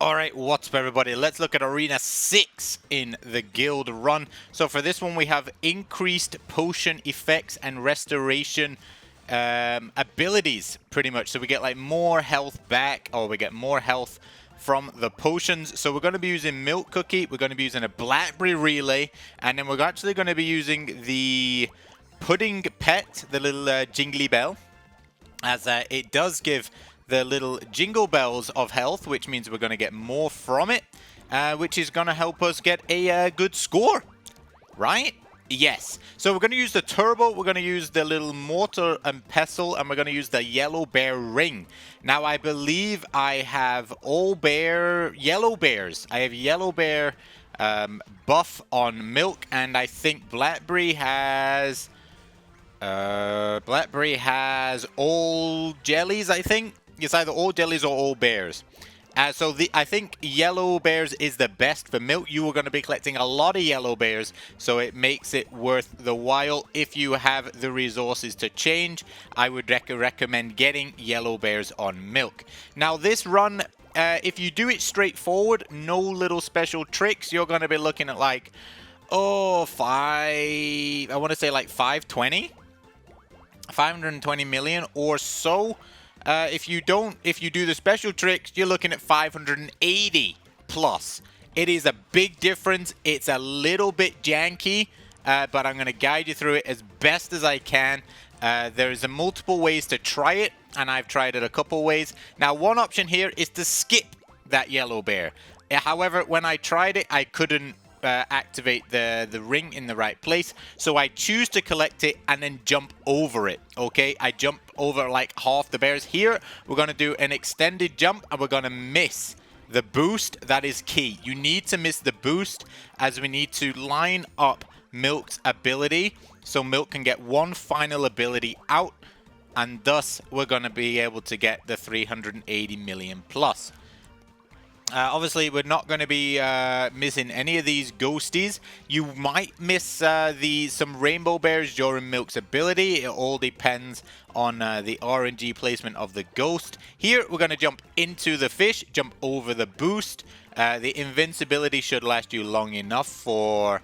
Alright, what's up everybody? Let's look at Arena 6 in the guild run. So for this one we have increased potion effects and restoration abilities, pretty much. So we get like more health back, or we get more health from the potions. So we're going to be using Milk Cookie, we're going to be using a Blackberry Relay, and then we're actually going to be using the Pudding Pet, the little jingly bell, as it does give the little jingle bells of health, which means we're going to get more from it, which is going to help us get a good score, right? Yes. So we're going to use the turbo, we're going to use the little mortar and pestle, and we're going to use the yellow bear ring. Now I believe I have all yellow bears. I have yellow bear buff on milk, and I think Blackberry has all jellies, I think. It's either all jellies or all bears. So I think yellow bears is the best for milk. You are going to be collecting a lot of yellow bears, so it makes it worth the while. If you have the resources to change, I would recommend getting yellow bears on milk. Now this run, if you do it straightforward, no little special tricks, you're going to be looking at like, I want to say like 520 million or so. If you do the special tricks, you're looking at 580 plus. It is a big difference. It's a little bit janky, but I'm going to guide you through it as best as I can. There's multiple ways to try it, and I've tried it a couple ways. Now, one option here is to skip that yellow bear. However, when I tried it, I couldn't activate the ring in the right place, so I choose to collect it and then jump over it. Okay, I jump over like half the bears. Here we're going to do an extended jump, and we're going to miss the boost. That is key. You need to miss the boost, as we need to line up Milk's ability so Milk can get one final ability out, and thus we're going to be able to get the 380 million plus. Obviously, we're not going to be missing any of these ghosties. You might miss some rainbow bears during Milk's ability. It all depends on the RNG placement of the ghost. Here, we're going to jump into the fish, jump over the boost. The invincibility should last you long enough so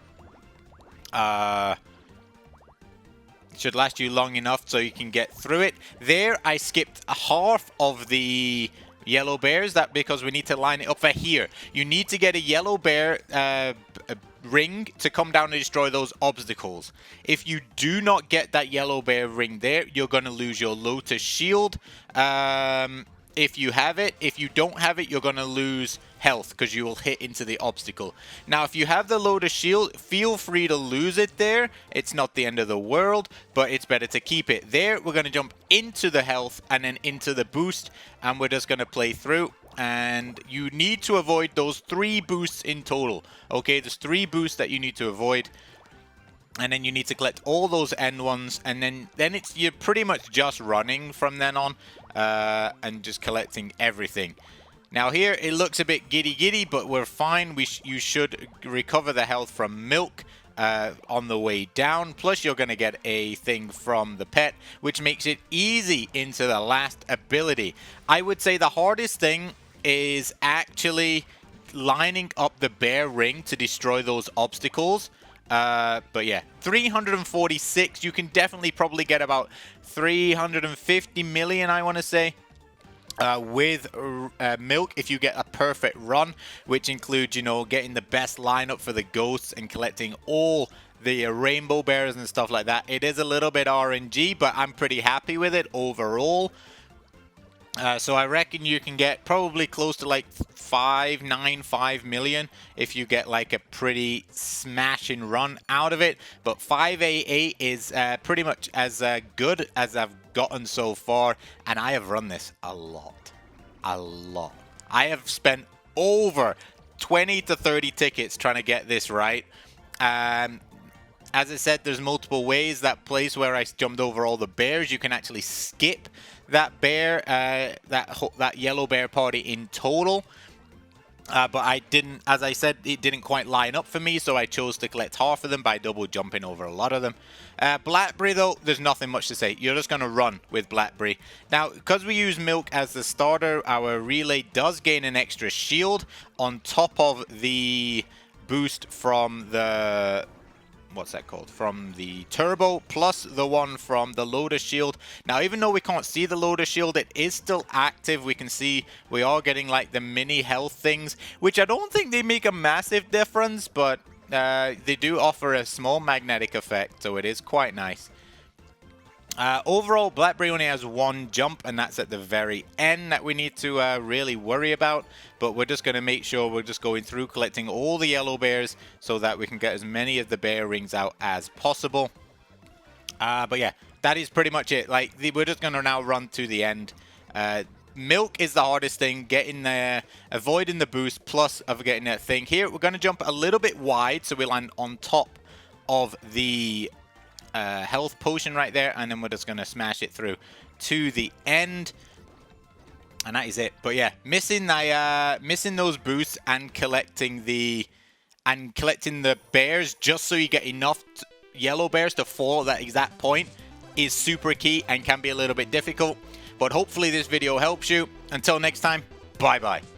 you can get through it. There, I skipped a half of the yellow bears, that because we need to line it up for here. You need to get a yellow bear ring to come down and destroy those obstacles. If you do not get that yellow bear ring there, you're going to lose your Lotus shield. If you have it, if you don't have it, you're going to lose health because you will hit into the obstacle. Now, if you have the Lotus shield, feel free to lose it there. It's not the end of the world, but it's better to keep it there. We're going to jump into the health and then into the boost, and we're just going to play through. And you need to avoid those 3 boosts in total. Okay, there's 3 boosts that you need to avoid. And then you need to collect all those end ones, and then you're pretty much just running from then on, and just collecting everything. Now here it looks a bit giddy, but we're fine. You should recover the health from Milk on the way down. Plus you're going to get a thing from the pet, which makes it easy into the last ability. I would say the hardest thing is actually lining up the bear ring to destroy those obstacles. But yeah, 346. You can definitely probably get about 350 million, I want to say, with Milk if you get a perfect run, which includes, you know, getting the best lineup for the ghosts and collecting all the rainbow bears and stuff like that. It is a little bit RNG, but I'm pretty happy with it overall. So I reckon you can get probably close to like 595 million if you get like a pretty smashing run out of it. But 588 is pretty much as good as I've gotten so far, and I have run this a lot. I have spent over 20 to 30 tickets trying to get this right. As I said, there's multiple ways. That place where I jumped over all the bears, you can actually skip that bear, that yellow bear party in total. But I didn't, as I said, it didn't quite line up for me, so I chose to collect half of them by double jumping over a lot of them. Blackberry, though, there's nothing much to say. You're just going to run with Blackberry. Now, because we use Milk as the starter, our relay does gain an extra shield on top of the boost from the... what's that called? From the turbo, plus the one from the Lotus shield. Now, even though we can't see the Lotus shield, it is still active. We can see we are getting like the mini health things, which I don't think they make a massive difference, but they do offer a small magnetic effect, so it is quite nice. Overall, Blackberry only has one jump, and that's at the very end that we need to really worry about. But we're just going to make sure we're just going through collecting all the yellow bears so that we can get as many of the bear rings out as possible. But yeah, that is pretty much it. Like, we're just going to now run to the end. Milk is the hardest thing, getting there, avoiding the boost, plus of getting that thing. Here, we're going to jump a little bit wide, so we land on top of the health potion right there, and then we're just going to smash it through to the end. And that is it. But yeah, missing those boosts and collecting the bears just so you get enough yellow bears to fall at that exact point is super key and can be a little bit difficult. But hopefully this video helps you. Until next time, bye bye.